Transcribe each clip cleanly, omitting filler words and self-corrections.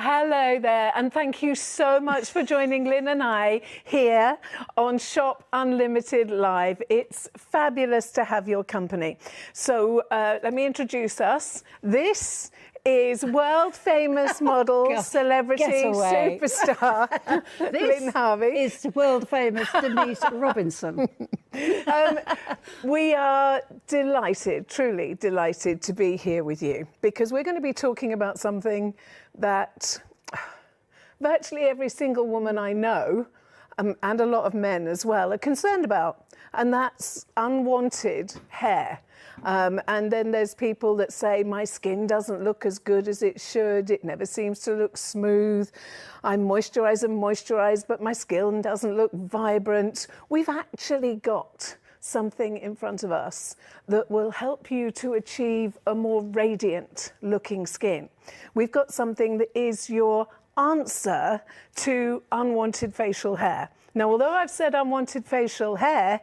Hello there, and thank you so much for joining Lynn and I here on Shop Unlimited Live. It's fabulous to have your company. So let me introduce us. This is world-famous model, celebrity, superstar, Lynn Harvey. Is world-famous Denise Robinson. We are delighted, truly delighted to be here with you, because we're going to be talking about something that virtually every single woman I know, and a lot of men as well, are concerned about, and that's unwanted hair. And then there's people that say, my skin doesn't look as good as it should. It never seems to look smooth. I moisturize, but my skin doesn't look vibrant. We've actually got something in front of us that will help you to achieve a more radiant looking skin. We've got something that is your answer to unwanted facial hair. Now, although I've said unwanted facial hair,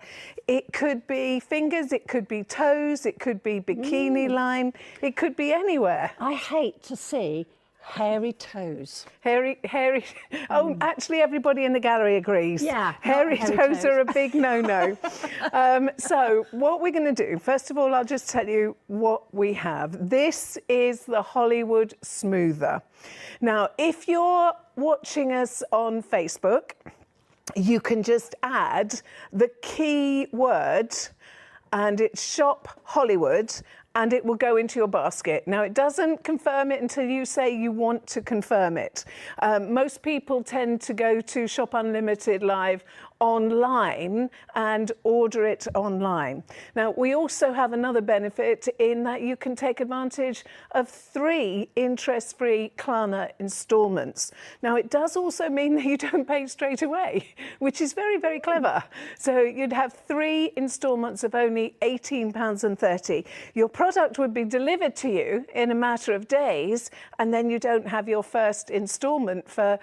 it could be fingers, it could be toes, it could be bikini line, it could be anywhere. I hate to see hairy toes. Hairy. Oh, actually, everybody in the gallery agrees. Yeah, hairy toes are a big no-no. So what we're going to do, first of all, I'll just tell you what we have. This is the Hollywood Smoother. Now, if you're watching us on Facebook, you can just add the key word, and it's Shop Hollywood, and it will go into your basket. Now, it doesn't confirm it until you say you want to confirm it. Most people tend to go to Shop Unlimited Live online and order it online. Now, we also have another benefit in that you can take advantage of 3 interest-free Klarna installments. Now, it does also mean that you don't pay straight away, which is very, very clever. So you'd have 3 installments of only £18.30. Your product would be delivered to you in a matter of days, and then you don't have your first installment for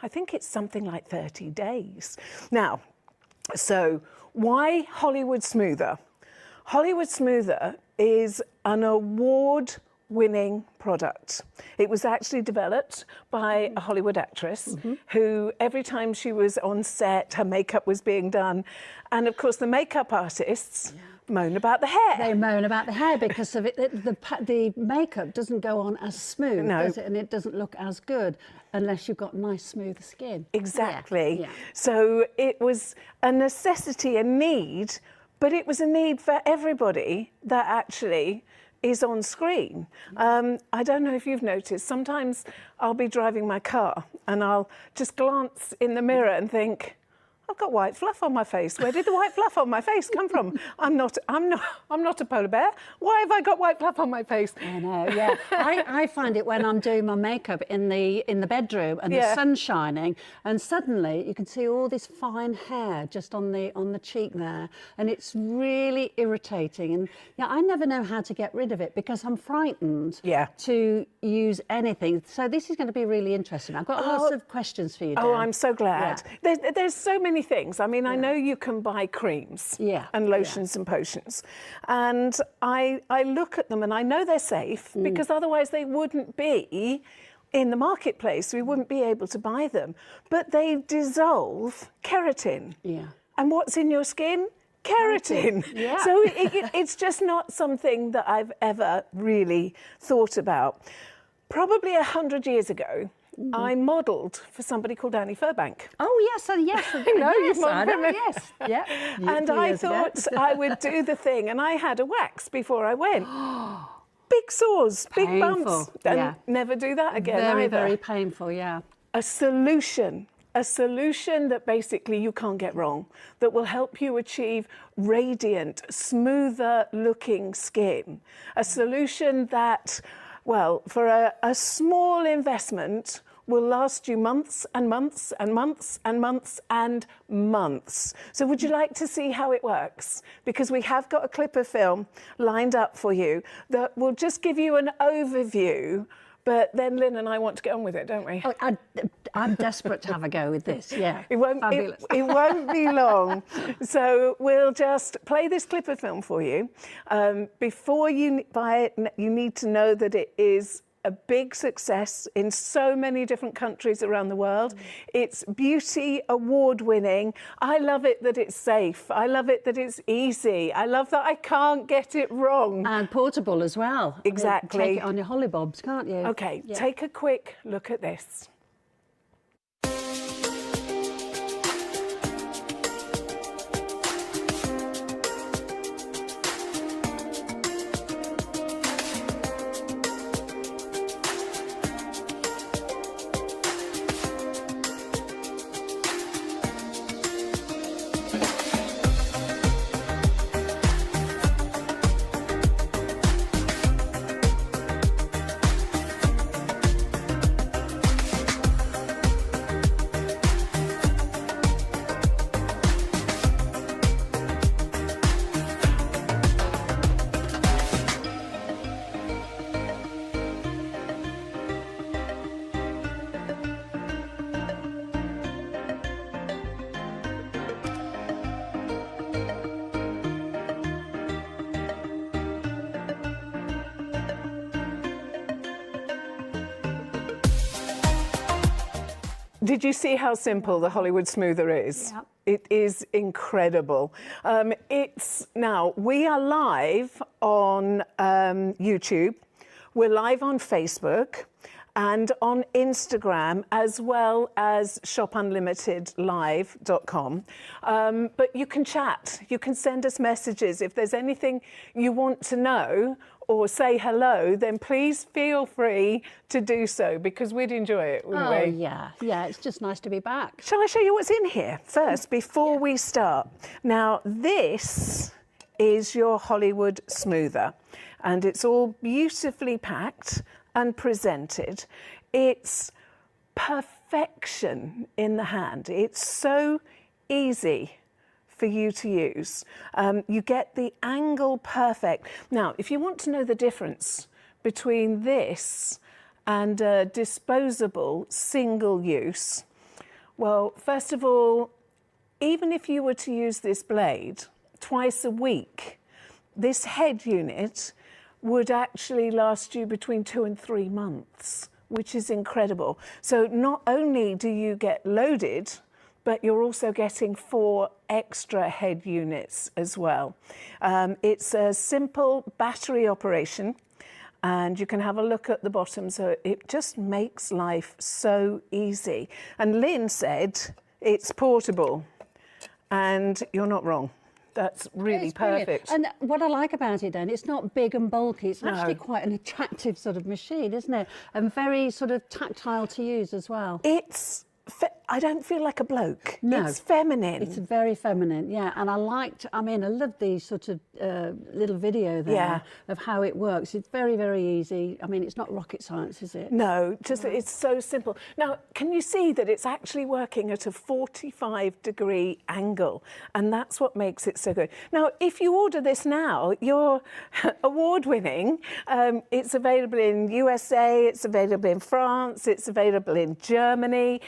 I think it's something like 30 days. Now, so why Hollywood Smoother? Hollywood Smoother is an award-winning product. It was actually developed by a Hollywood actress who, every time she was on set, her makeup was being done. And of course, the makeup artists moan about the hair. They moan about the hair because of it. The makeup doesn't go on as smooth, does it? And it doesn't look as good unless you've got nice, smooth skin. Exactly. Yeah. So it was a necessity, a need, but it was a need for everybody that actually is on screen. I don't know if you've noticed, sometimes I'll be driving my car and I'll just glance in the mirror and think, I've got white fluff on my face. Where did the white fluff on my face come from? I'm not a polar bear. Why have I got white fluff on my face? I know, yeah. I find it when I'm doing my makeup in the bedroom and the sun's shining, and suddenly you can see all this fine hair just on the cheek there, and it's really irritating. And I never know how to get rid of it because I'm frightened to use anything. So this is going to be really interesting. I've got lots of questions for you, Dan. Oh, I'm so glad. Yeah. There's so many things. I mean, I know you can buy creams and lotions and potions, and I look at them and I know they're safe because otherwise they wouldn't be in the marketplace. We wouldn't be able to buy them. But they dissolve keratin. Yeah. And what's in your skin? Keratin. Yeah. So it's just not something that I've ever really thought about. Probably 100 years ago, I modelled for somebody called Annie Furbank. Oh, yes, yes. I know, yes, you've modelled for yes, yeah. And I thought I would do the thing, and I had a wax before I went. Big sores, big bumps. And never do that again Very, either. very painful, yeah. A solution that basically you can't get wrong, that will help you achieve radiant, smoother looking skin. A solution that, well, for a small investment will last you months and months and months and months and months. So would you like to see how it works? Because we have got a clip of film lined up for you that will just give you an overview, but then Lynn and I want to get on with it, don't we? Oh, I'm desperate to have a go with this, yeah. It won't be long. So we'll just play this clip of film for you. Before you buy it, you need to know that it is a big success in so many different countries around the world. It's beauty award winning. I love it that it's safe. I love it that it's easy. I love that I can't get it wrong. And portable as well. Exactly. Take it on your hollybobs, can't you? Okay, take a quick look at this. Did you see how simple the Hollywood Smoother is? Yep. It is incredible. Now, we are live on YouTube, we're live on Facebook and on Instagram, as well as shopunlimitedlive.com. But you can chat, you can send us messages. If there's anything you want to know or say hello, then please feel free to do so, because we'd enjoy it, wouldn't we? Yeah, it's just nice to be back. Shall I show you what's in here first, before we start? Now, this is your Hollywood Smoother, and it's all beautifully packed and presented. It's perfection in the hand. It's so easy for you to use. You get the angle perfect. Now, if you want to know the difference between this and a disposable single use, well, first of all, even if you were to use this blade twice a week, this head unit would actually last you between 2 and 3 months, which is incredible. So not only do you get loaded, but you're also getting 4 extra head units as well. It's a simple battery operation, and you can have a look at the bottom. So it just makes life so easy. And Lynn said it's portable, and you're not wrong. That's really It's brilliant. perfect. And what I like about it then, it's not big and bulky. It's No. actually quite an attractive sort of machine, isn't it? And very sort of tactile to use as well. I don't feel like a bloke. No. It's feminine. It's very feminine, yeah. And I love these sort of little video there of how it works. It's very, very easy. I mean, it's not rocket science, is it? No, just it's so simple. Now, can you see that it's actually working at a 45-degree angle? And that's what makes it so good. Now, if you order this now, you're award-winning. It's available in USA, it's available in France, it's available in Germany.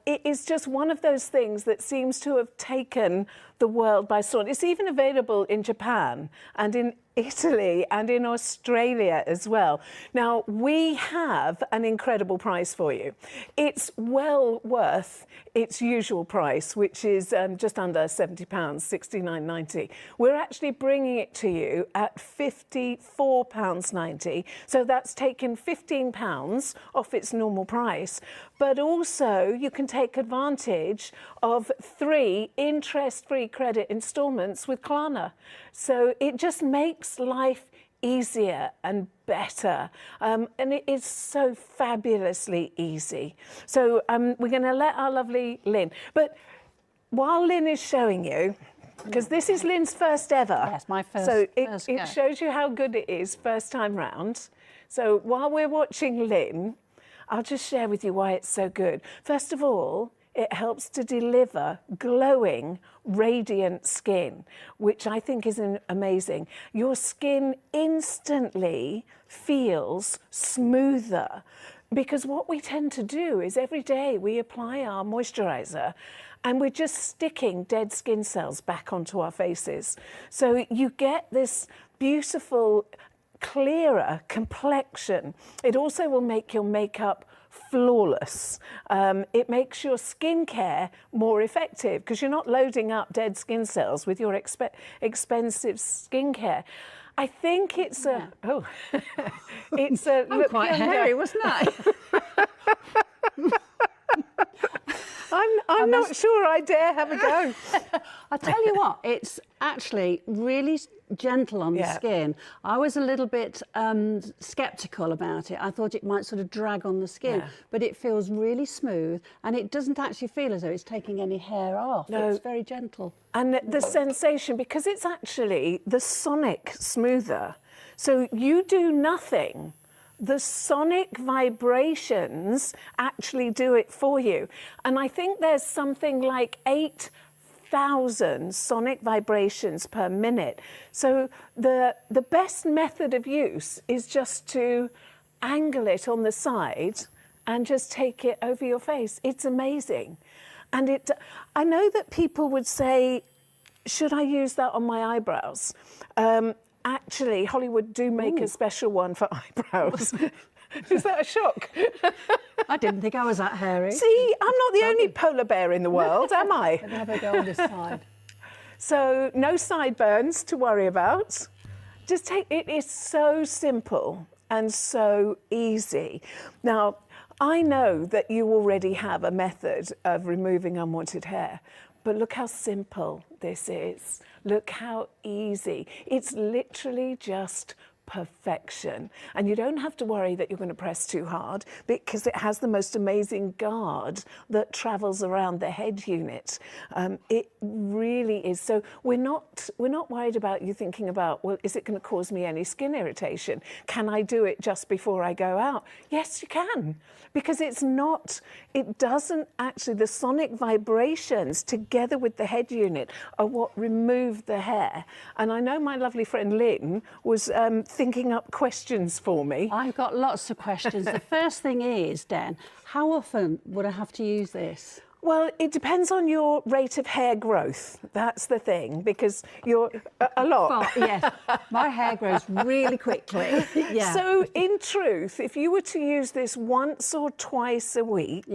It is just one of those things that seems to have taken the world by storm. It's even available in Japan and in Italy and in Australia as well. Now, we have an incredible price for you. It's well worth its usual price, which is just under £70, £69.90. We're actually bringing it to you at £54.90. So that's taken £15 off its normal price. But also, you can take advantage of 3 interest-free credit instalments with Klarna. So it just makes life easier and better, and it is so fabulously easy. So we're going to let our lovely Lynn, but while Lynn is showing you, because this is Lynn's first ever. Yes, my first. So first go. it shows you how good it is first time round. So while we're watching Lynn, I'll just share with you why it's so good. First of all, it helps to deliver glowing, radiant skin, which I think is amazing. Your skin instantly feels smoother, because what we tend to do is every day we apply our moisturiser and we're just sticking dead skin cells back onto our faces. So you get this beautiful clearer complexion. It also will make your makeup flawless. It makes your skincare more effective because you're not loading up dead skin cells with your expensive skincare. I think it's it's a look quite hairy, wasn't I? I'm not sure I dare have a go. I tell you what, it's actually really gentle on the skin. I was a little bit sceptical about it. I thought it might sort of drag on the skin, but it feels really smooth and it doesn't actually feel as though it's taking any hair off. No. It's very gentle. And the sensation, because it's actually the sonic smoother, so you do nothing. The sonic vibrations actually do it for you. And I think there's something like 8,000 sonic vibrations per minute. So the best method of use is just to angle it on the side and just take it over your face. It's amazing. And I know that people would say, should I use that on my eyebrows? Actually, Hollywood do make a special one for eyebrows. Is that a shock? I didn't think I was that hairy. See, I'm not the only polar bear in the world, am I? Let me have a go on this side. So no sideburns to worry about. Just take it. Is so simple and so easy. Now, I know that you already have a method of removing unwanted hair, but look how simple this is. Look how easy. It's literally just perfection. And you don't have to worry that you're going to press too hard because it has the most amazing guard that travels around the head unit. It really is. So we're not worried about you thinking about, well, is it going to cause me any skin irritation? Can I do it just before I go out? Yes, you can, because it doesn't actually, the sonic vibrations together with the head unit are what remove the hair. And I know my lovely friend Lynn was thinking up questions for me. I've got lots of questions. The first thing is, Dan, how often would I have to use this? Well, it depends on your rate of hair growth. That's the thing, because you're a lot. Yes, my hair grows really quickly. Yeah. So, in truth, if you were to use this once or twice a week,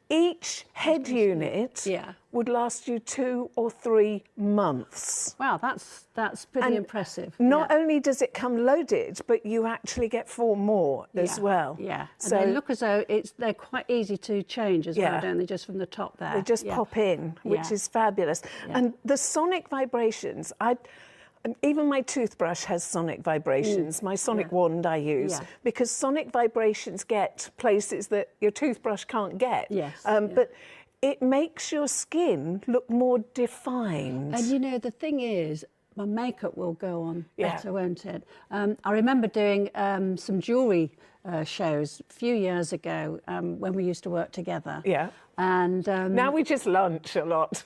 each head unit would last you 2 or 3 months. Wow, that's pretty impressive. Not only does it come loaded, but you actually get 4 more as well. Yeah, so and they look as though they're quite easy to change as well, don't they? Just from the top there. They just pop in, which is fabulous. And the sonic vibrations, even my toothbrush has sonic vibrations. My sonic wand I use because sonic vibrations get places that your toothbrush can't get. But it makes your skin look more defined. And you know, the thing is, my makeup will go on better, won't it? I remember doing some jewellery shows a few years ago when we used to work together. Yeah. And now we just lunch a lot.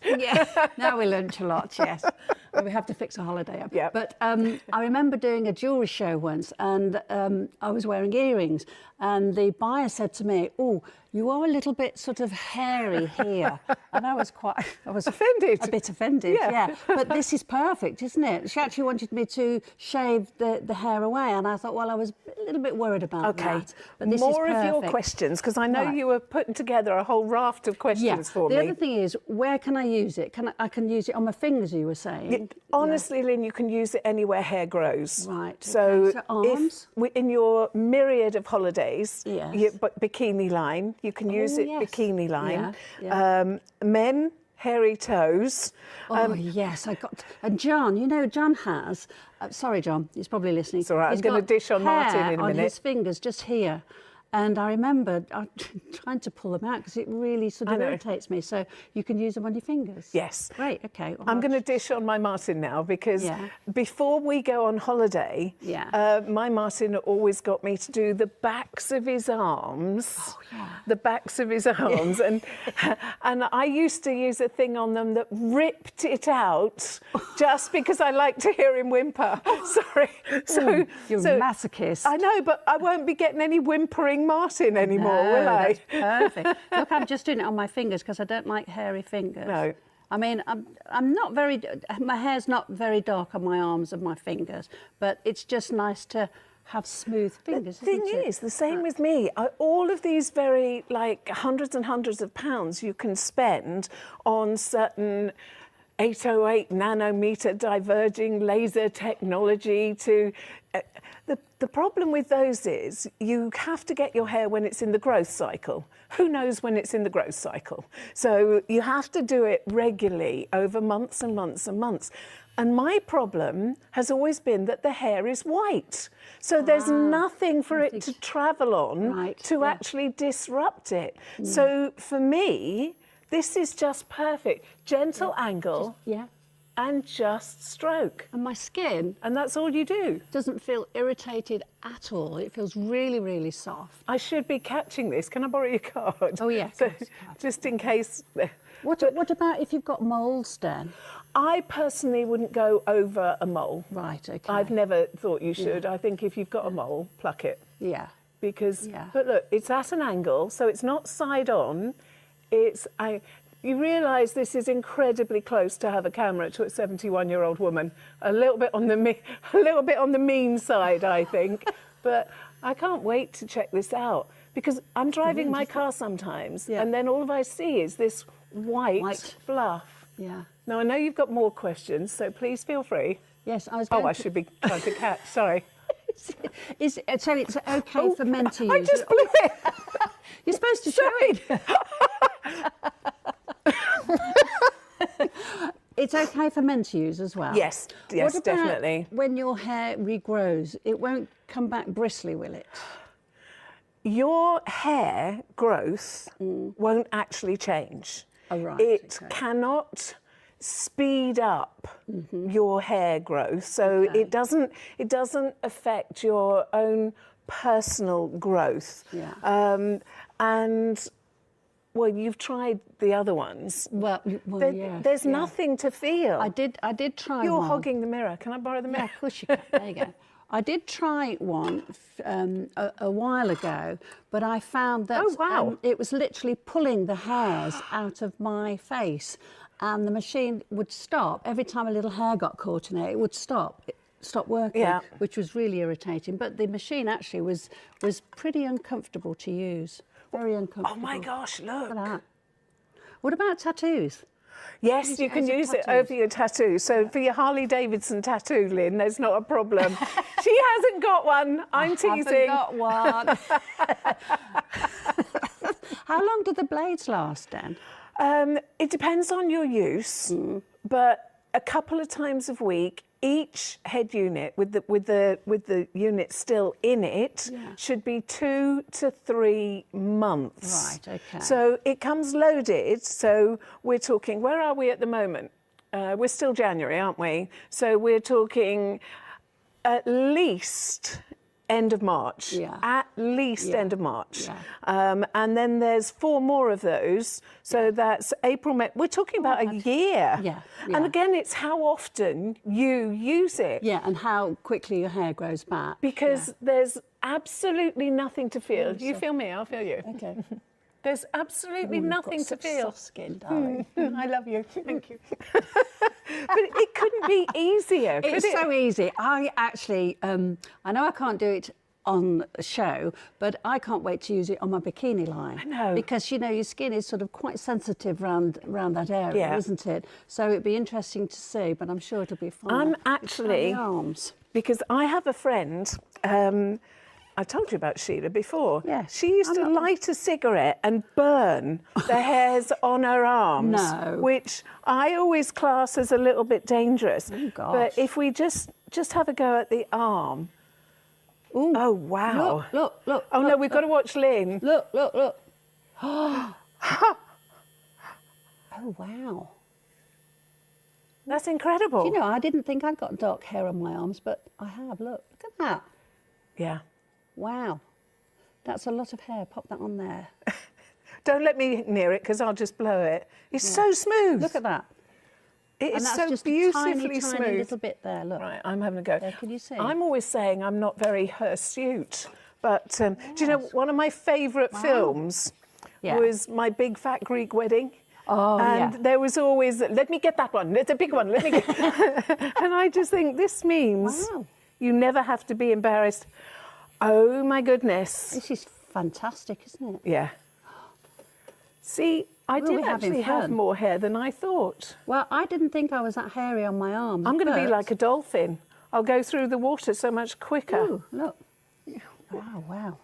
Now we lunch a lot, yes. But we have to fix a holiday up. Yeah. But I remember doing a jewellery show once, and I was wearing earrings, and the buyer said to me, "Oh, you are a little bit sort of hairy here." And I was offended. A bit offended, yeah. But this is perfect, isn't it? She actually wanted me to shave the hair away, and I thought, well, I was a little bit worried about that. But this more is of your questions, because I know you were putting together a whole raft of questions for me. The other thing is, where can I use it? I can use it on my fingers, you were saying. Honestly, Lynn, you can use it anywhere hair grows. Right. So, arms? In your myriad of holidays, yes. Bikini line, you can use it bikini line. Yeah. Men, hairy toes. Yes, and John, you know, John has, sorry, John, he's probably listening. It's all right, I'm going to dish on Martin in a minute. On his fingers, just here. And I remember trying to pull them out because it really sort of irritates me. So you can use them on your fingers. Yes. Great, okay. Well, I'm going to dish on my Martin now because before we go on holiday, my Martin always got me to do the backs of his arms. Oh, yeah. The backs of his arms. And I used to use a thing on them that ripped it out just because I like to hear him whimper. Sorry. You're a masochist. I know, but I won't be getting any whimpering Martin anymore, will I? That's perfect. Look, I'm just doing it on my fingers because I don't like hairy fingers. No. I mean, I'm not very, my hair's not very dark on my arms and my fingers, but it's just nice to have smooth fingers. The thing is, the same with me. All of these very, like, hundreds and hundreds of pounds you can spend on certain 808 nanometer diverging laser technology to... The problem with those is you have to get your hair when it's in the growth cycle. Who knows when it's in the growth cycle? So you have to do it regularly over months and months and months. And my problem has always been that the hair is white. So there's nothing for it to travel on to actually disrupt it. So for me, this is just perfect. Gentle angle and just stroke. And my skin... And that's all you do. Doesn't feel irritated at all. It feels really, really soft. I should be catching this. Can I borrow your card? Oh, yeah. So, just in case... What about if you've got moles, Dan? I personally wouldn't go over a mole. Right, OK. I've never thought you should. I think if you've got a mole, pluck it. Yeah. Because, but look, it's at an angle, so it's not side on. It's... You realise this is incredibly close to have a camera to a 71-year-old woman. A little bit on the mean side, I think. But I can't wait to check this out because I'm driving my car sometimes, and then all I see is this white fluff. Yeah. Now I know you've got more questions, so please feel free. Yes, I was. I should be trying to catch. Sorry. So it's okay for men to use. I just blew it. You're supposed to show it. It's okay for men to use as well? Yes, what about definitely. When your hair regrows, it won't come back bristly, will it? Your hair growth won't actually change. Oh, right. It cannot speed up your hair growth, so it doesn't affect your own personal growth. Yeah. And well, you've tried the other ones. Well, yes, there's nothing to feel. I did try. You're one. hogging the mirror. Can I borrow the mirror? Yeah, of course you can. There you go. I did try one a while ago, but I found that it was literally pulling the hairs out of my face, and the machine would stop every time a little hair got caught in it. It would stop working, which was really irritating. But the machine actually was pretty uncomfortable to use. Very uncomfortable. Oh my gosh, look. Look at that. What about tattoos? Yes, you can use it over your tattoo. So for your Harley Davidson tattoo, Lynn, there's not a problem. She hasn't got one. I'm teasing. I haven't got one. How long do the blades last, Dan? It depends on your use, but a couple of times a week. Each head unit with the unit still in it should be 2 to 3 months. Right, okay. So it comes loaded. So we're talking, where are we at the moment? We're still January, aren't we? So we're talking at least end of March. At least end of March. And then there's 4 more of those. So that's April, May. We're talking about a year. And again, it's how often you use it. Yeah, and how quickly your hair grows back. Because there's absolutely nothing to feel. You feel me, I'll feel you. Okay. There's absolutely nothing to feel. Soft skin, darling. I love you. Thank you. But it couldn't be easier, could It's it? so easy. I actually, I know I can't do it on a show, but I can't wait to use it on my bikini line. I know. Because, you know, your skin is sort of quite sensitive around that area, isn't it? So it'd be interesting to see, but I'm sure it'll be fun. I'm actually, arms. because I have a friend, I told you about Sheila before. Yes. She used to light a cigarette and burn the hairs on her arms. No. Which I always class as a little bit dangerous. Oh, gosh. But if we just have a go at the arm. Ooh. Oh, wow. Look. Oh, no, we've got to watch Lynn. Look. Oh, wow. That's incredible. You know, I didn't think I'd got dark hair on my arms, but I have. Look at that. Yeah. Wow. That's a lot of hair. Pop that on there. Don't let me near it because I'll just blow it. It's so smooth. Look at that. It is so just beautifully a smooth. tiny little bit there, look. Right, I'm having a go. There, can you see? I'm always saying I'm not very hirsute, but do you know, one of my favourite films was My Big Fat Greek Wedding. Oh, and yeah. there was always, let me get that one, it's a big one, let me get... And I just think this means Wow. you never have to be embarrassed. Oh my goodness. This is fantastic, isn't it? Yeah. See, I Well, did we're having actually have fun. more hair than I thought. Well, I didn't think I was that hairy on my arms. I'm going to be but- like a dolphin. I'll go through the water so much quicker. Ooh, look. Wow, wow.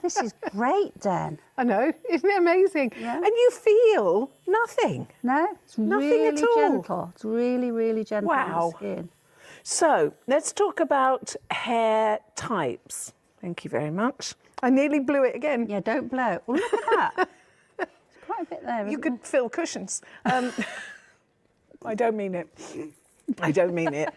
This is great, Dan. I know, isn't it amazing? Yeah. And you feel nothing. No, it's Nothing really at all. gentle. It's really, really gentle on Wow. the skin. So let's talk about hair types. Thank you very much. I nearly blew it again. Yeah, don't blow. Well, look at that. There's quite a bit there, You isn't could fill cushions. I don't mean it. I don't mean it.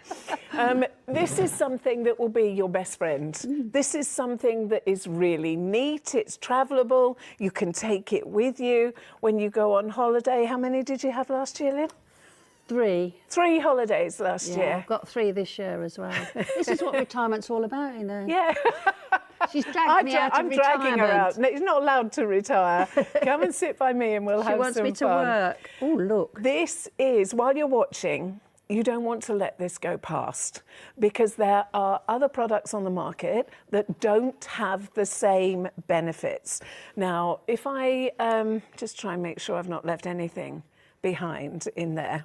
This is something that will be your best friend. This is something that is really neat. It's travelable. You can take it with you when you go on holiday. How many did you have last year, Lynn? 3. 3 holidays last Yeah, year. I've got 3 this year as well. This is what retirement's all about, you know. Yeah. She's dragged me out of I'm retirement. dragging her out. No, she's not allowed to retire. Come and sit by me and we'll have She wants some me to fun. work. Oh, look. This is, while you're watching, you don't want to let this go past because there are other products on the market that don't have the same benefits. Now, if I just try and make sure I've not left anything behind in there.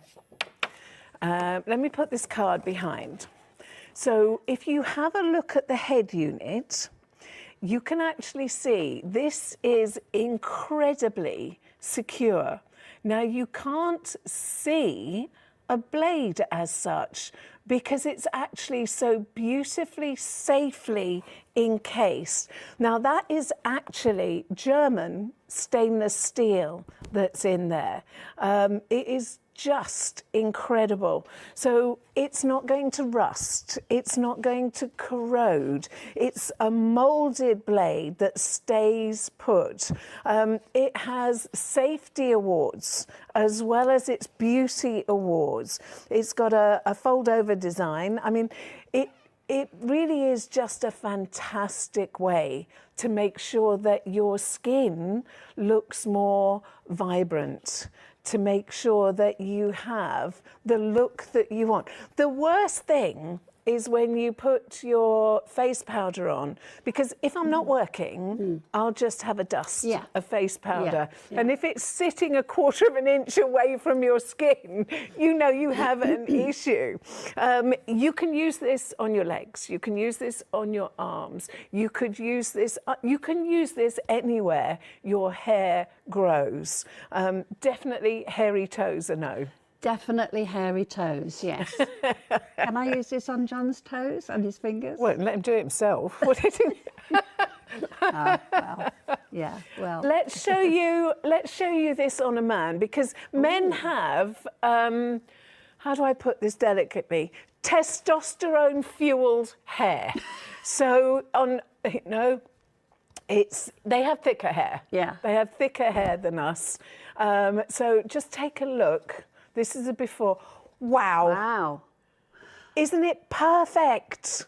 Let me put this card behind. So if you have a look at the head unit, you can actually see this is incredibly secure. Now, you can't see a blade as such because it's actually so beautifully, safely encased. Now, that is actually German stainless steel that's in there. It is just incredible. So it's not going to rust, it's not going to corrode. It's a molded blade that stays put. It has safety awards as well as its beauty awards. It's got a fold-over design. I mean, it really is just a fantastic way to make sure that your skin looks more vibrant, to make sure that you have the look that you want. The worst thing is when you put your face powder on, because if I'm not working, I'll just have a dust of face powder. Yeah. And if it's sitting a quarter of an inch away from your skin, you know you have an issue. You can use this on your legs. You can use this on your arms. You could use this, you can use this anywhere your hair grows. Definitely hairy toes are no. Definitely hairy toes, yes. Can I use this on John's toes and his fingers? Well, let him do it himself. What is it? Well, yeah, well. Let's show you this on a man, because men have, how do I put this delicately? Testosterone fueled hair. So they have thicker hair. Yeah. They have thicker hair than us. So just take a look. This is a before. Wow. Wow. Isn't it perfect?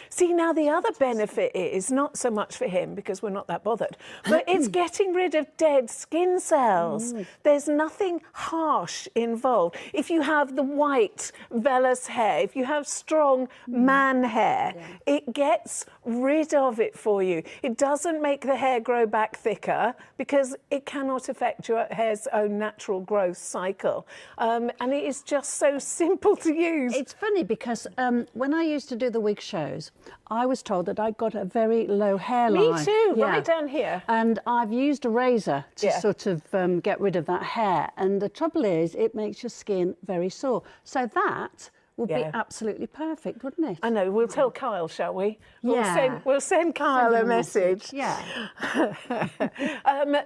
See, now the other benefit is not so much for him because we're not that bothered, but it's getting rid of dead skin cells. There's nothing harsh involved. If you have the white vellus hair, if you have strong man hair, it gets rid of it for you. It doesn't make the hair grow back thicker because it cannot affect your hair's own natural growth cycle. And it is just so simple to use. It's funny because when I used to do the wig shows, I was told that I got a very low hairline. Me too, right down here. And I've used a razor to Yeah. sort of get rid of that hair. And the trouble is, it makes your skin very sore. So that would be Yeah. absolutely perfect, wouldn't it? I know, we'll tell Kyle, shall we? Yeah. We'll send Kyle Send a him a message. Yeah.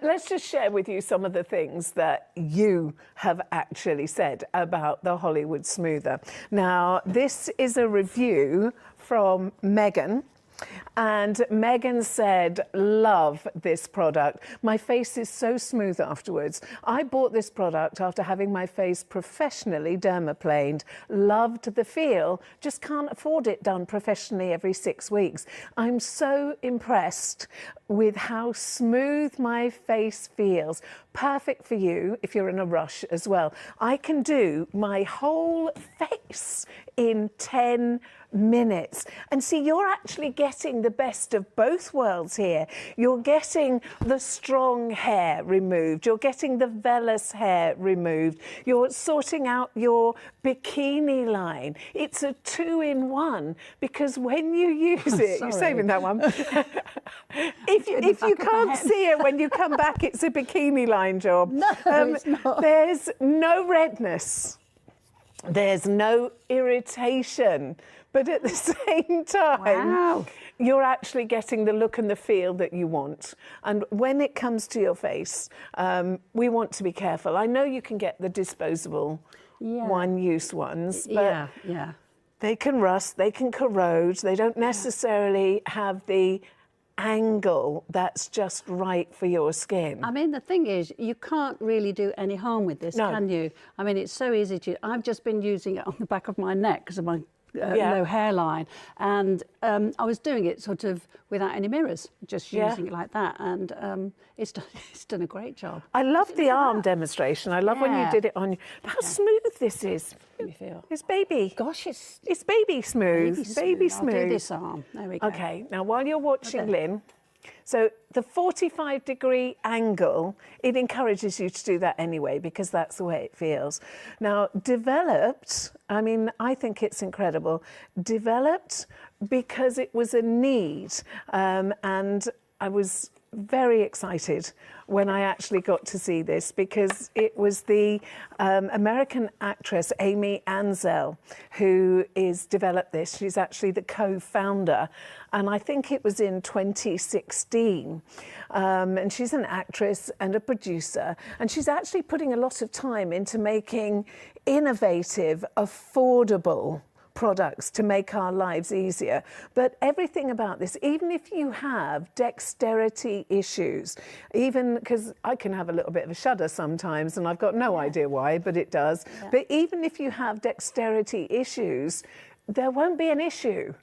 Let's just share with you some of the things that you have actually said about the Hollywood Smoother. Now, this is a review from Megan. And Megan said, love this product. My face is so smooth afterwards. I bought this product after having my face professionally dermaplaned. Loved the feel, just can't afford it done professionally every 6 weeks. I'm so impressed with how smooth my face feels. Perfect for you if you're in a rush as well. I can do my whole face in 10 minutes. And see, you're actually getting the best of both worlds here. You're getting the strong hair removed. You're getting the vellus hair removed. You're sorting out your bikini line. It's a 2-in-1 because when you use it, you're saving that one. If you can't see it when you come back, it's a bikini line job. No, it's not. There's no redness. There's no irritation. But at the same time, you're actually getting the look and the feel that you want. And when it comes to your face, we want to be careful. I know you can get the disposable one-use ones, but they can rust, they can corrode, they don't necessarily have the angle that's just right for your skin. I mean, the thing is, you can't really do any harm with this, can you? I mean, it's so easy to... I've just been using it on the back of my neck because of my low hairline, and I was doing it sort of without any mirrors, just using it like that, and it's done a great job. I love the arm demonstration. I love when you did it on you. How smooth this is. Let me feel. It's baby. Gosh, it's baby smooth. Baby smooth. I'll do this arm. There we go. Okay, now while you're watching Lynn, so the 45-degree angle, it encourages you to do that anyway because that's the way it feels. Now, developed, I mean, I think it's incredible. Developed because it was a need, and I was very excited when I actually got to see this because it was the American actress Amy Ansel who developed this. She's actually the co-founder, and I think it was in 2016. And she's an actress and a producer, and she's actually putting a lot of time into making innovative, affordable products to make our lives easier. But everything about this, even if you have dexterity issues, even because I can have a little bit of a shudder sometimes and I've got no idea why, but it does. But even if you have dexterity issues, there won't be an issue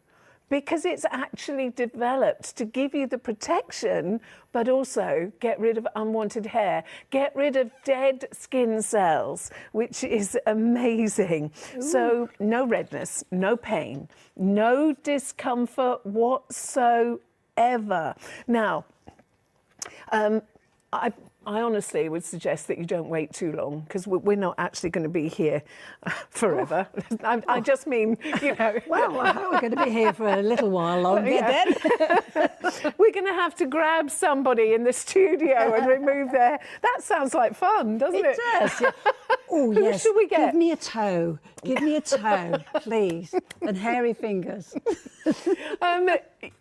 because it's actually developed to give you the protection, but also get rid of unwanted hair, get rid of dead skin cells, which is amazing. Ooh. So no redness, no pain, no discomfort whatsoever. Now, I honestly would suggest that you don't wait too long because we're not actually going to be here forever. I just mean, you know. Well, we're going to be here for a little while longer then. We're going to have to grab somebody in the studio and remove their... That sounds like fun, doesn't it? It does, yeah. Oh, yes. Who should we get? Give me a toe. Give me a toe, please. And hairy fingers.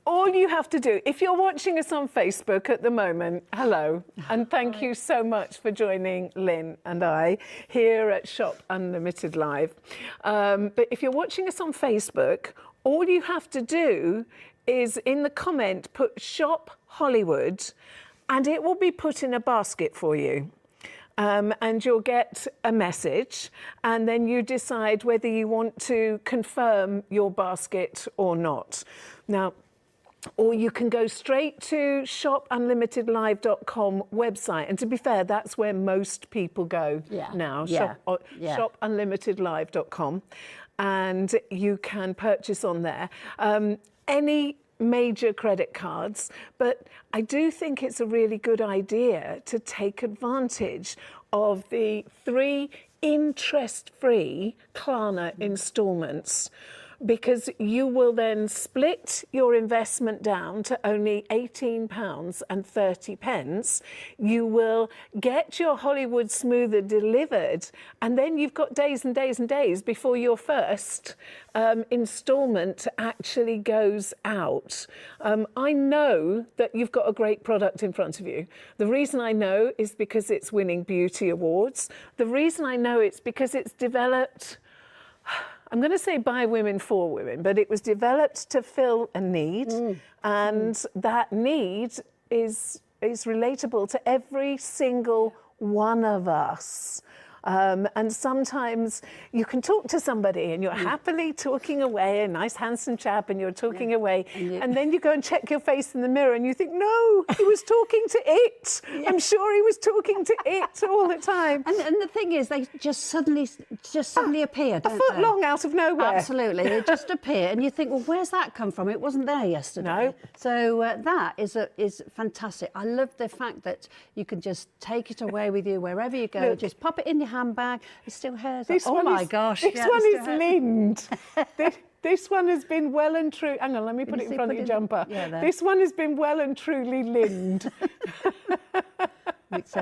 All you have to do, if you're watching us on Facebook at the moment, hello, and thank you so much for joining Lynn and I here at Shop Unlimited Live. But if you're watching us on Facebook, all you have to do is in the comment put Shop Hollywood and it will be put in a basket for you. And you'll get a message and then you decide whether you want to confirm your basket or not. Now, or you can go straight to shopunlimitedlive.com website. And to be fair, that's where most people go now, shopunlimitedlive.com. And you can purchase on there. Any major credit cards, but I do think it's a really good idea to take advantage of the 3 interest-free Klarna installments, because you will then split your investment down to only £18.30. You will get your Hollywood Smoother delivered, and then you've got days and days and days before your first instalment actually goes out. I know that you've got a great product in front of you. The reason I know is because it's winning beauty awards. The reason I know it's because it's developed, I'm going to say by women for women, but it was developed to fill a need, and that need is relatable to every single one of us. And sometimes you can talk to somebody and you're happily talking away, a nice handsome chap, and you're talking away, and then you go and check your face in the mirror and you think, no, he was talking to it. I'm sure he was talking to it all the time. And the thing is, they just suddenly appear, don't a foot they? long out of nowhere. Absolutely, they just appear, and you think, well, where's that come from? It wasn't there yesterday. No. So that is fantastic. I love the fact that you can just take it away with you wherever you go. Look, just pop it in your handbag. It still hairs. This Oh one my is, gosh! This yeah, one it is still Lind. This one has been well and true. Hang on, let me put it in front of your jumper. Yeah, there. This one has been well and truly Lind. It's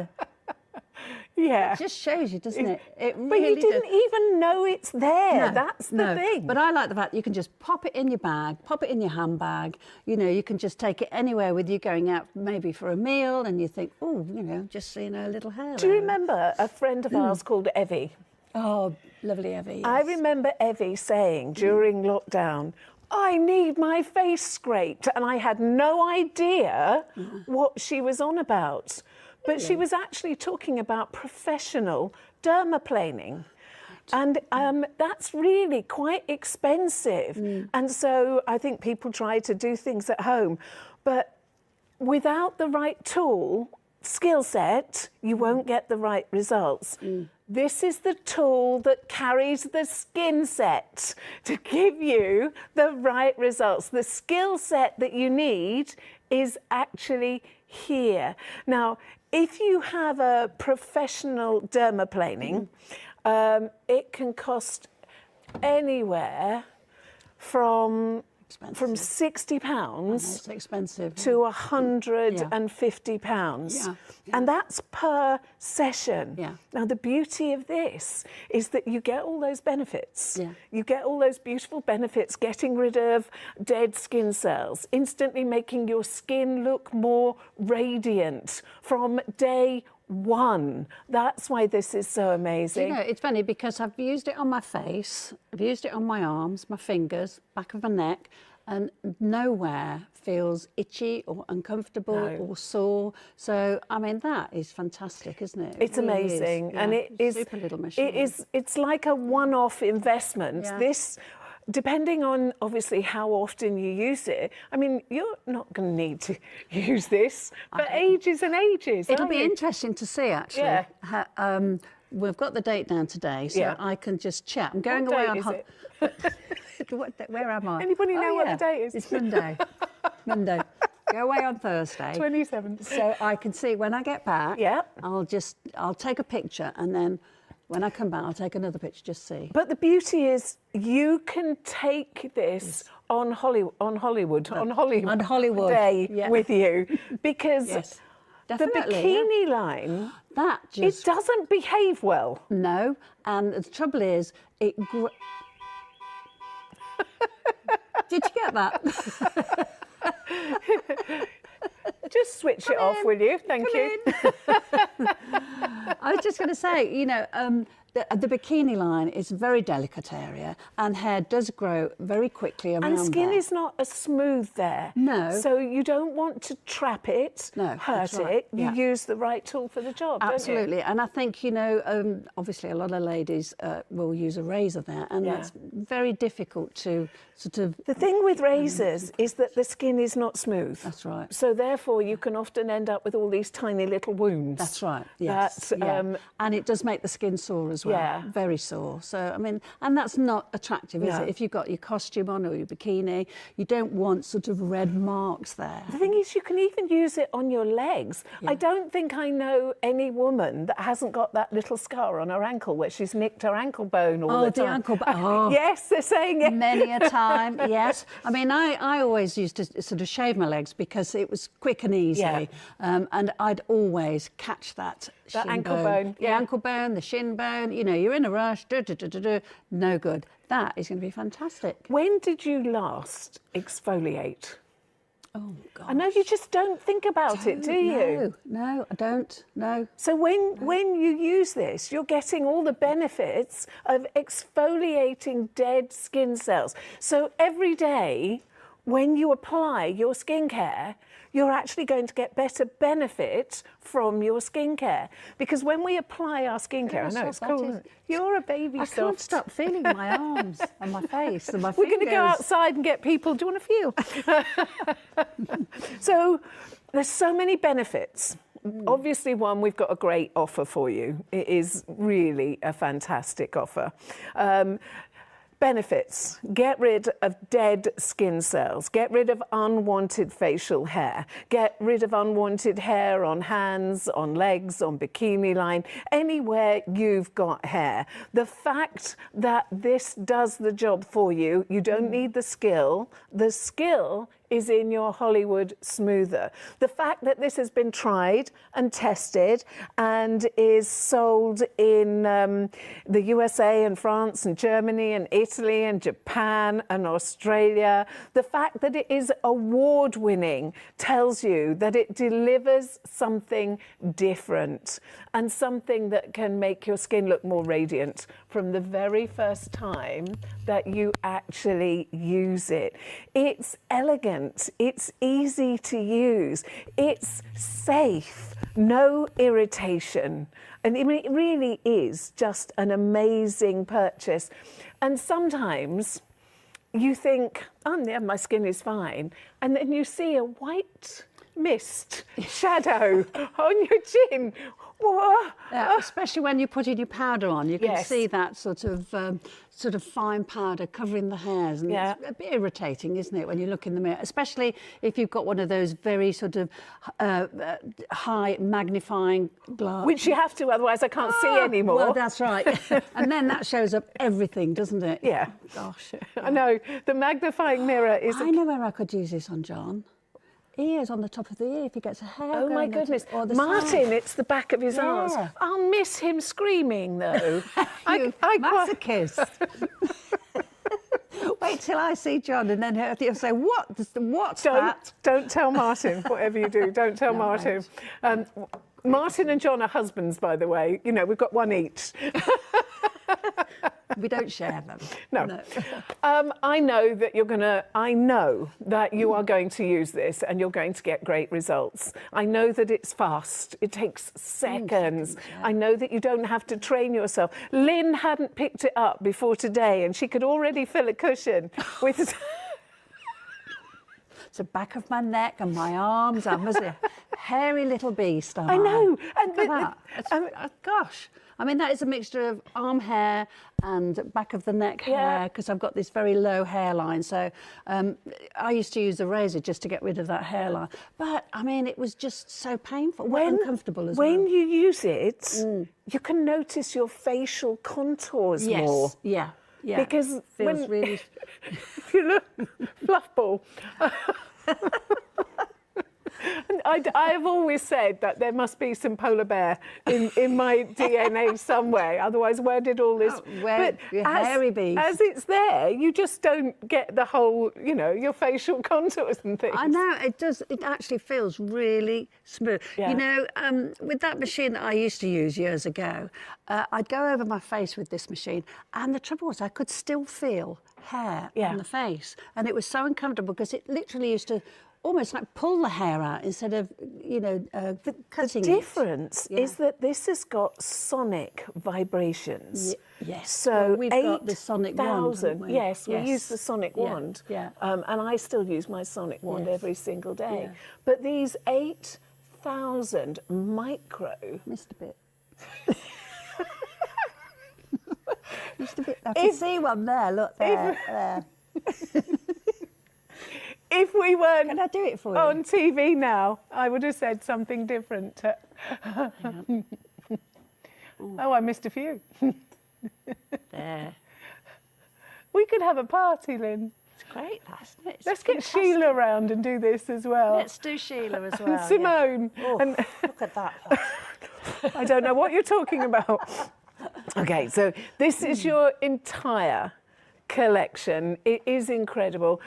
Yeah. It just shows you, doesn't it? It really But you didn't even know it's there. No, That's the thing. But I like the fact you can just pop it in your bag, pop it in your handbag. You know, you can just take it anywhere with you, going out maybe for a meal, and you think, oh, you know, just seeing a little hair. Do you remember a friend of ours called Evie? Oh, lovely Evie. Yes. I remember Evie saying during lockdown, I need my face scraped. And I had no idea what she was on about. But she was actually talking about professional dermaplaning. And that's really quite expensive. And so I think people try to do things at home. But without the right tool, skill set, you won't get the right results. This is the tool that carries the skin set to give you the right results. The skill set that you need is actually here. Now, if you have a professional dermaplaning, it can cost anywhere from £60 It's expensive. to £150. Yeah. And that's per session. Yeah. Now, the beauty of this is that you get all those benefits. Yeah. You get all those beautiful benefits, getting rid of dead skin cells, instantly making your skin look more radiant from day one. That's why this is so amazing. You know, it's funny because I've used it on my face, I've used it on my arms, my fingers, back of my neck, and nowhere feels itchy or uncomfortable or sore. So, I mean, that is fantastic, isn't it? It's really amazing. Is. And Yeah, it is super little machine. it's like a one-off investment. Yeah. This, depending on obviously how often you use it, I mean, you're not going to need to use this for ages and ages. It'll are be you? interesting to see, actually. Yeah. We've got the date down today, so Yeah. I can just chat. I'm going What away date on is holiday. Where am I? Anybody know what the date is? It's Monday. Monday. Go away on Thursday. 27th. So I can see when I get back. Yeah. I'll take a picture, and then when I come back, I'll take another picture. Just see. But the beauty is, you can take this on Hollywood Day with you, because the Definitely, bikini line, that just it doesn't behave well. no. And the trouble is, it. Did you get that? Just switch it off, will you? Thank you. I was just going to say, you know, the bikini line is a very delicate area, and hair does grow very quickly around And skin there. is not as smooth there. No. So you don't want to trap it, No, hurt that's right. it. You Yeah. use the right tool for the job, Absolutely. And I think, you know, obviously a lot of ladies will use a razor there, and Yeah. that's very difficult to sort of... The thing with razors is that the skin is not smooth. That's right. So therefore you can often end up with all these tiny little wounds. That's right, yes. And it does make the skin sore as well. Yeah. Very sore. So, I mean, and that's not attractive, is No. it? If you've got your costume on or your bikini, you don't want sort of red marks there. The thing is, you can even use it on your legs. I don't think I know any woman that hasn't got that little scar on her ankle where she's nicked her ankle bone all the time. The ankle bone. Oh. Yes, they're saying it. Many a time, yes. I mean, I always used to sort of shave my legs because it was quick and easy. Yeah. And I'd always catch that shin ankle bone, The ankle bone, the shin bone. You know, you're in a rush, no good. That is going to be fantastic. When did you last exfoliate? Oh, God. I know you just don't think about it, do you? No, I don't. No. So when you use this, you're getting all the benefits of exfoliating dead skin cells. So every day when you apply your skincare, you're actually going to get better benefit from your skincare. Because when we apply our skincare, I know it's cool, isn't it? You're a baby I soft. can't stop feeling my arms and my face and my fingers. We're going to go outside and get people. Do you want to feel? So there's so many benefits. Obviously, one, we've got a great offer for you. It is really a fantastic offer. Benefits: get rid of dead skin cells, get rid of unwanted facial hair, get rid of unwanted hair on hands, on legs, on bikini line, anywhere you've got hair. The fact that this does the job for you, you don't need the skill. The skill is in your Hollywood Smoother. The fact that this has been tried and tested and is sold in the USA and France and Germany and Italy and Japan and Australia, the fact that it is award-winning tells you that it delivers something different and something that can make your skin look more radiant from the very first time that you actually use it. It's elegant, it's easy to use, it's safe, no irritation. And I mean, it really is just an amazing purchase. And sometimes you think, oh yeah, my skin is fine. And then you see a white mist shadow on your chin. Yeah, especially when you're putting your powder on, you can Yes. see that sort of fine powder covering the hairs, and Yeah. it's a bit irritating, isn't it, when you look in the mirror, especially if you've got one of those very sort of high magnifying glass. Which you have to, otherwise I can't see anymore. Well, that's right. And then that shows up everything, doesn't it? Yeah. Gosh. I know, the magnifying mirror is... I know where I could use this on John. Ears on the top of the ear if he gets a hair. Oh my going goodness. or the Martin, side. it's the back of his arms. Yeah. I'll miss him screaming though. You masochist. Wait till I see John and then he'll say, what's that? Don't tell Martin, whatever you do, don't tell Martin. Martin and John are husbands, by the way. You know, we've got one each. We don't share them. No. I know that you are going to use this and you're going to get great results. I know that it's fast. It takes seconds. Yeah. I know that you don't have to train yourself. Lynn hadn't picked it up before today and she could already fill a cushion with... It's the back of my neck and my arms. I'm a hairy little beast. I know. And look at that. Gosh. I mean, that is a mixture of arm hair and back of the neck hair, because I've got this very low hairline. So I used to use a razor just to get rid of that hairline. But, I mean, it was just so painful, uncomfortable as well. When you use it, you can notice your facial contours more. Yeah. Yeah, because feels really... if you look, fluff ball. And I have always said that there must be some polar bear in my DNA somewhere. Otherwise, where did all this... hairy beast. As it's there, you just don't get the whole, you know, your facial contours and things. I know, it does. It actually feels really smooth. Yeah. You know, with that machine that I used to use years ago, I'd go over my face with this machine, and the trouble was I could still feel hair on the face. And it was so uncomfortable because it literally used to almost like pull the hair out instead of, you know, cutting it. The difference is that this has got sonic vibrations. Yes. So well, we've got the sonic wand, haven't we? Yes, we use the sonic wand. Yeah. And I still use my sonic wand every single day. Yeah. But these 8,000 micro... Missed a bit. Missed a bit. I can see one there, look there. If we weren't Can I do it for you? on TV now, I would have said something different. Oh, I missed a few. There. We could have a party, Lynn. It's great, isn't it? It's Let's get fantastic. Sheila around and do this as well. Let's do Sheila as well. And Simone. Oh, And look at that. I don't know what you're talking about. Okay, so this is your entire collection. It is incredible.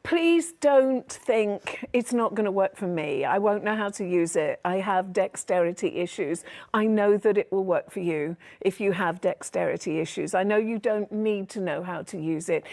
Please don't think it's not going to work for me. I won't know how to use it. I have dexterity issues. I know that it will work for you if you have dexterity issues. I know you don't need to know how to use it.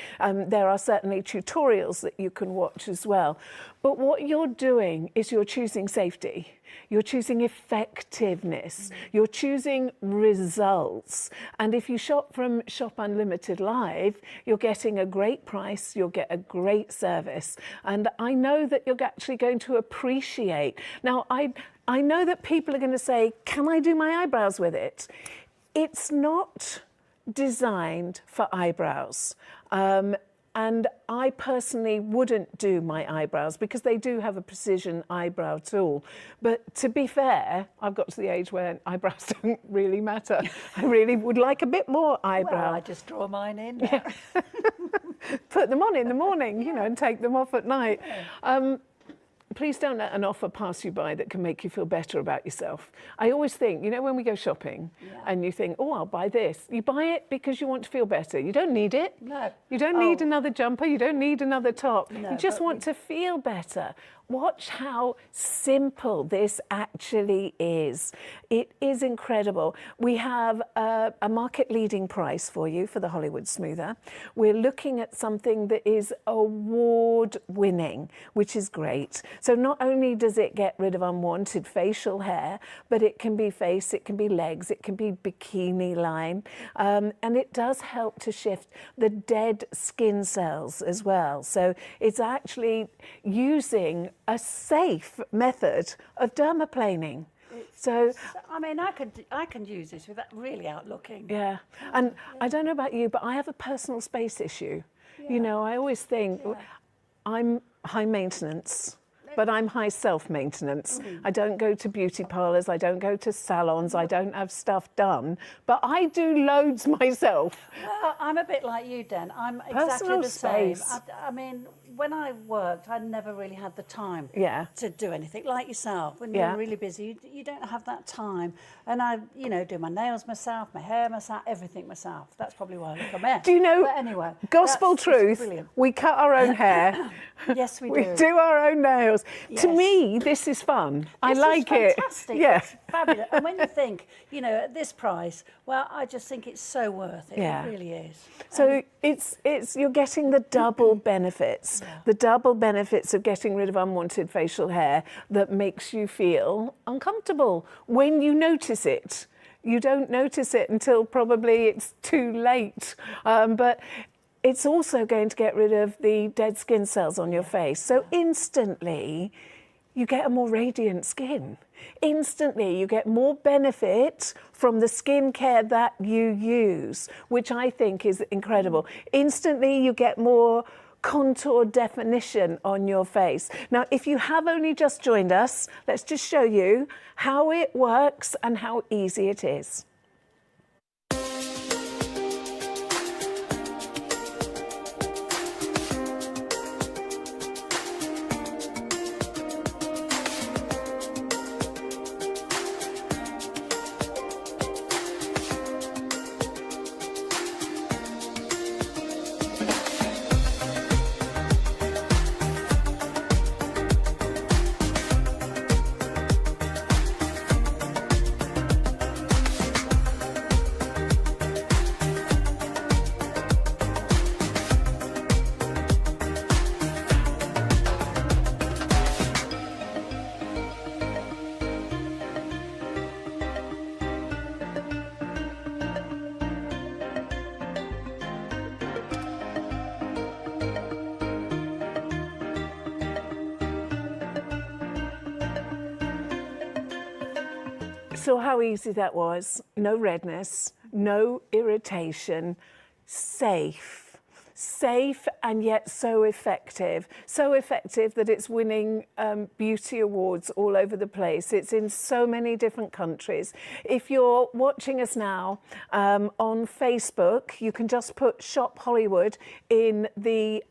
There are certainly tutorials that you can watch as well. But what you're doing is you're choosing safety. You're choosing effectiveness. You're choosing results. And if you shop from Shop Unlimited Live, you're getting a great price, you'll get a great service. And I know that you're actually going to appreciate. Now, I know that people are going to say, can I do my eyebrows with it? It's not designed for eyebrows. And I personally wouldn't do my eyebrows because they do have a precision eyebrow tool. But to be fair, I've got to the age where eyebrows don't really matter. I really would like a bit more eyebrow. Well, I just draw mine in. Yeah. Put them on in the morning, you know, and take them off at night. Please don't let an offer pass you by that can make you feel better about yourself. I always think, you know, when we go shopping and you think, oh, I'll buy this. You buy it because you want to feel better. You don't need it. No. You don't need another jumper. You don't need another top. No, you just want to feel better. Watch how simple this actually is. It is incredible. We have a market-leading price for you for the Hollywood Smoother. We're looking at something that is award-winning, which is great. So not only does it get rid of unwanted facial hair, but it can be face, it can be legs, it can be bikini line, and it does help to shift the dead skin cells as well. So it's actually using a safe method of dermaplaning. So, I mean, I can use this without really out looking. yeah. And I don't know about you, but I have a personal space issue. You know, I always think I'm high maintenance, but I'm high self-maintenance. I don't go to beauty parlours, I don't go to salons, I don't have stuff done, but I do loads myself. Well, I'm a bit like you, Den. I'm exactly Personal the same. space. I mean, when I worked, I never really had the time Yeah. to do anything. Like yourself, when Yeah. you're really busy, you don't have that time. And I, you know, do my nails myself, my hair myself, everything myself. That's probably why I look a mess. Do you know, But anyway, gospel it's truth, brilliant. we cut our own hair. Yes, we We do. do our own nails. To Yes. me, this is fun. I This like is it. fantastic. Yeah. It's fabulous. And when you think, you know, at this price, well, I just think it's so worth it. Yeah. It really is. So it's you're getting the double benefits, the double benefits of getting rid of unwanted facial hair that makes you feel uncomfortable when you notice it. You don't notice it until probably it's too late. But it's also going to get rid of the dead skin cells on your face. So instantly, you get a more radiant skin. Instantly, you get more benefit from the skincare that you use, which I think is incredible. Instantly, you get more contour definition on your face. Now, if you have only just joined us, let's just show you how it works and how easy it is. So how easy that was. No redness, no irritation, safe. safe and yet so effective. So effective that it's winning beauty awards all over the place. It's in so many different countries. If you're watching us now on Facebook, you can just put Shop Hollywood in the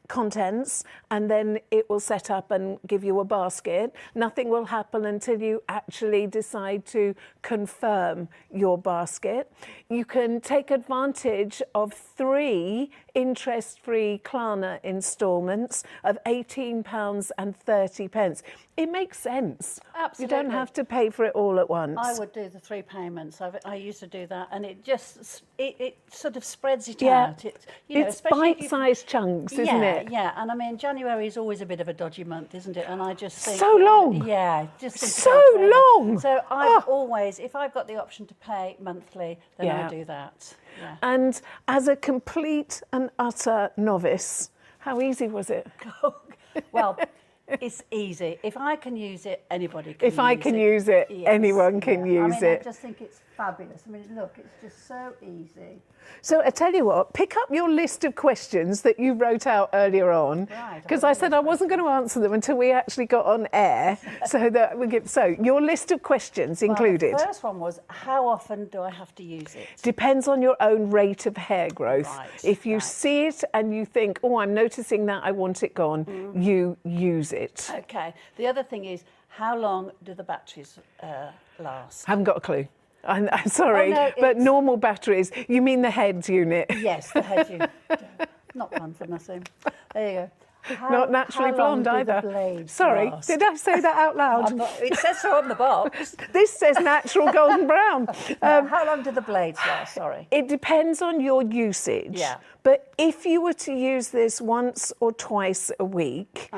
contents, and then it will set up and give you a basket. Nothing will happen until you actually decide to confirm your basket. You can take advantage of 3 interest-free Klarna instalments of £18.30. It makes sense. Absolutely. You don't have to pay for it all at once. I would do the 3 payments. I used to do that, and it just it sort of spreads it out. It's bite-sized chunks, isn't it? Yeah, and I mean January is always a bit of a dodgy month, isn't it? And I just think so long. Yeah, just think so about it. long. So I've always, if I've got the option to pay monthly, then I do that. Yeah. And as a complete and utter novice, how easy was it? Well, it's easy. If I can use it, anybody can. If I can use it, anyone can use it. I just think it's fabulous. I mean, look, it's just so easy. So I tell you what, pick up your list of questions that you wrote out earlier on, because I said I wasn't going to answer them until we actually got on air. So that we give. So your list of questions included. The first one was, how often do I have to use it? Depends on your own rate of hair growth. If you see it and you think, oh, I'm noticing that, I want it gone, you use it. Okay. The other thing is, how long do the batteries last? Haven't got a clue. I'm sorry, but normal batteries. You mean the head unit? Yes, the head unit. Not one for nothing. There you go. Not naturally blonde either. Sorry, did I say that out loud? It says so on the box. This says natural golden brown. How long do the blades last? Sorry. It depends on your usage. Yeah. But if you were to use this once or twice a week,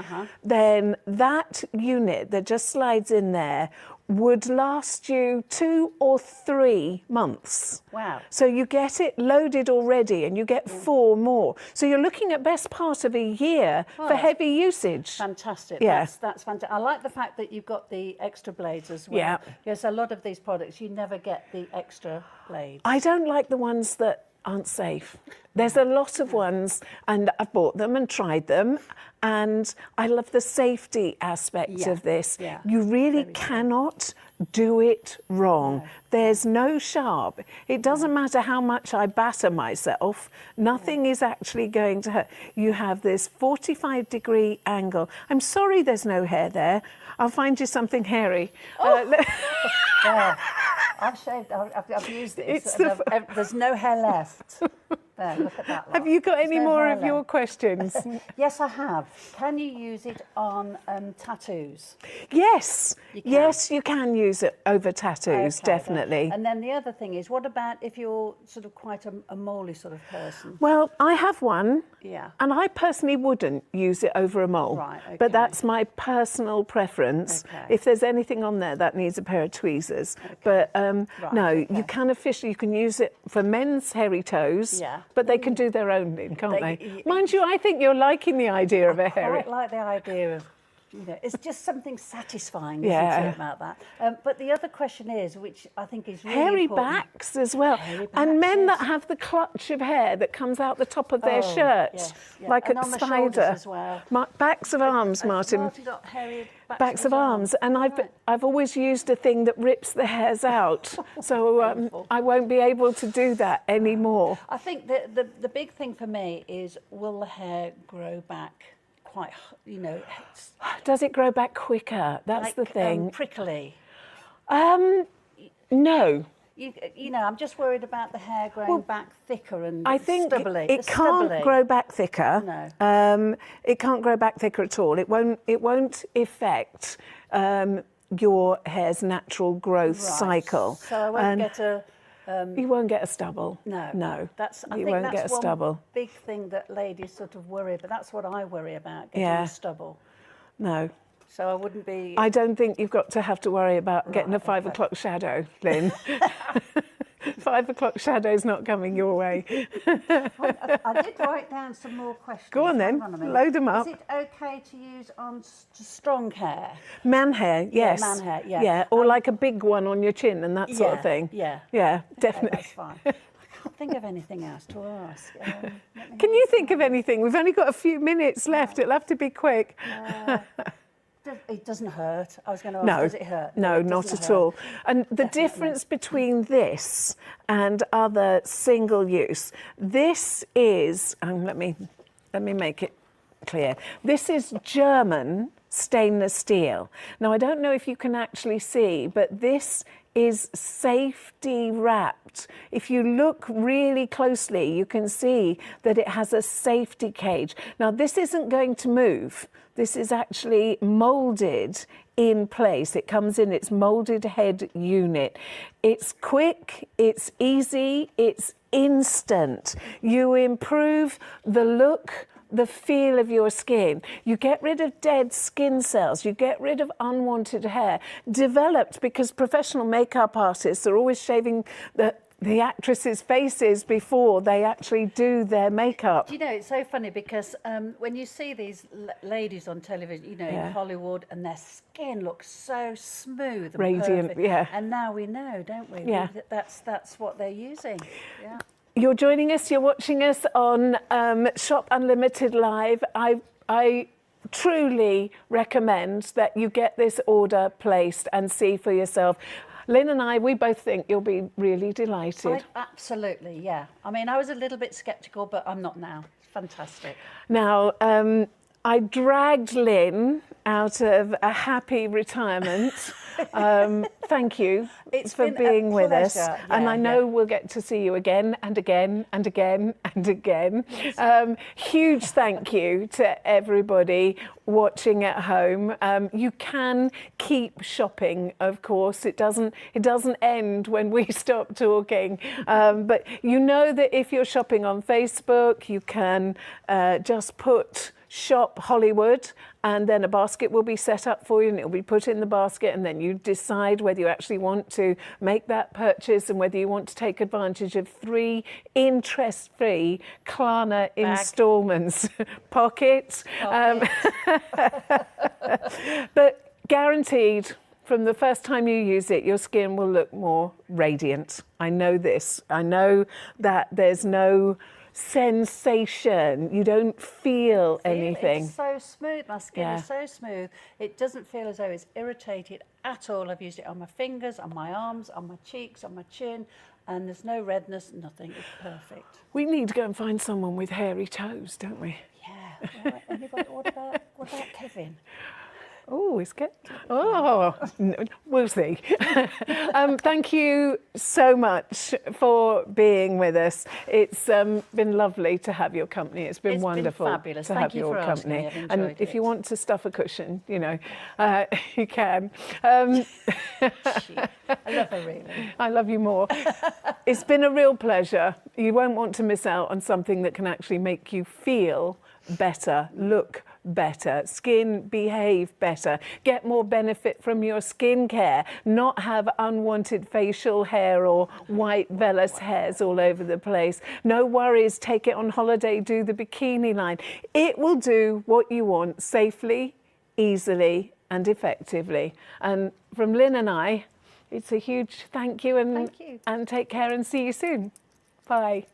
then that unit that just slides in there would last you 2 or 3 months. Wow. So you get it loaded already and you get 4 more. So you're looking at best part of a year for heavy usage. Fantastic. Yeah. That's fantastic. I like the fact that you've got the extra blades as well. Yeah. Yes, a lot of these products, you never get the extra blades. I don't like the ones that aren't safe. There's a lot of ones, and I've bought them and tried them, and I love the safety aspect of this. Yeah. You really cannot do it wrong. No. There's no sharp. It doesn't matter how much I batter myself, nothing is actually going to hurt. You have this 45-degree angle. I'm sorry there's no hair there. I'll find you something hairy. There. I've shaved, I've used this. There's no hair left. There, look at that lot. Have you got any more of your questions? Yes, I have. Can you use it on tattoos? Yes. Yes, you can use it over tattoos, definitely. And then the other thing is, what about if you're sort of quite a moley sort of person? Well, I have one. Yeah. And I personally wouldn't use it over a mole. Right, okay. But that's my personal preference. Okay. If there's anything on there that needs a pair of tweezers. Okay. But you can officially, you can use it for men's hairy toes. Yeah. But they can do their own in, can't they? Mind you, I think you're liking the idea of a hairy. I quite like the idea of, it's just something satisfying, isn't it, about that? But the other question is, which I think is really hairy important. backs as well. And men that have the clutch of hair that comes out the top of their shirt, like and a on the spider. as well. Backs of arms, Martin. Martin got hairy backs of arms, and I've always used a thing that rips the hairs out, so I won't be able to do that anymore. I think the big thing for me is, will the hair grow back quite, Does it grow back quicker? That's the thing. Prickly. No. I'm just worried about the hair growing back thicker and I think stubbly. it can't grow back thicker. No. It can't grow back thicker at all. It won't affect your hair's natural growth cycle. So I won't get a... you won't get a stubble. No. No. I think won't that's get a stubble. One big thing that ladies sort of worry about. That's what I worry about, getting a stubble. No. So I wouldn't be... I don't think you've got to have to worry about getting a 5 o'clock shadow, Lynn. 5 o'clock shadow's not coming your way. I did write down some more questions. Go on then, load them up. Is it okay to use on strong hair? Man hair, yes. Yeah, man hair, yeah. Yeah, or like a big one on your chin and that sort of thing. Yeah. Yeah, definitely. Okay, that's fine. I can't think of anything else to ask. Can you think of anything? We've only got a few minutes left. It'll have to be quick. It doesn't hurt. I was going to ask, does it hurt? No, not at all. And the difference between this and other single use, this is, let me make it clear. This is German stainless steel. Now, I don't know if you can actually see, but this is safety wrapped. If you look really closely, you can see that it has a safety cage. Now, this isn't going to move. This is actually molded in place. It comes in its molded head unit. It's quick, it's easy, it's instant. You improve the look, the feel of your skin. You get rid of dead skin cells. You get rid of unwanted hair. Developed because professional makeup artists are always shaving the actresses' faces before they actually do their makeup. Do you know, it's so funny because when you see these ladies on television, you know, in Hollywood, and their skin looks so smooth and radiant, perfect. And now we know, don't we? Yeah. That's what they're using. Yeah. You're joining us, you're watching us on Shop Unlimited Live. I truly recommend that you get this order placed and see for yourself. Lynn and I, we both think you'll be really delighted. Absolutely, yeah. I mean, I was a little bit sceptical, but I'm not now. It's fantastic. Now, I dragged Lynn out of a happy retirement. Thank you for being with us. And I know we'll get to see you again and again and again and again. Huge thank you to everybody watching at home. You can keep shopping, of course. It doesn't end when we stop talking. But you know that if you're shopping on Facebook, you can just put Shop Hollywood, and then a basket will be set up for you and it'll be put in the basket, and then you decide whether you actually want to make that purchase and whether you want to take advantage of 3 interest-free Klarna instalments. Pocket. But guaranteed, from the first time you use it, your skin will look more radiant. I know this. I know that there's no sensation. You don't feel anything. It's so smooth. My skin is so smooth. It doesn't feel as though it's irritated at all. I've used it on my fingers, on my arms, on my cheeks, on my chin, and there's no redness, nothing. It's perfect. We need to go and find someone with hairy toes, don't we? Yeah. Right. What about Kevin? Oh, it's good. Oh, no, we'll see. Thank you so much for being with us. It's been lovely to have your company. It's been wonderful fabulous. to have your company. And if you want to stuff a cushion, you know, you can. I love her, really. I love you more. It's been a real pleasure. You won't want to miss out on something that can actually make you feel better, look better, skin behave better, get more benefit from your skincare, not have unwanted facial hair or white vellus hairs all over the place. No worries, take it on holiday, do the bikini line. It will do what you want safely, easily and effectively. And from Lynn and I, it's a huge thank you and take care and see you soon. Bye.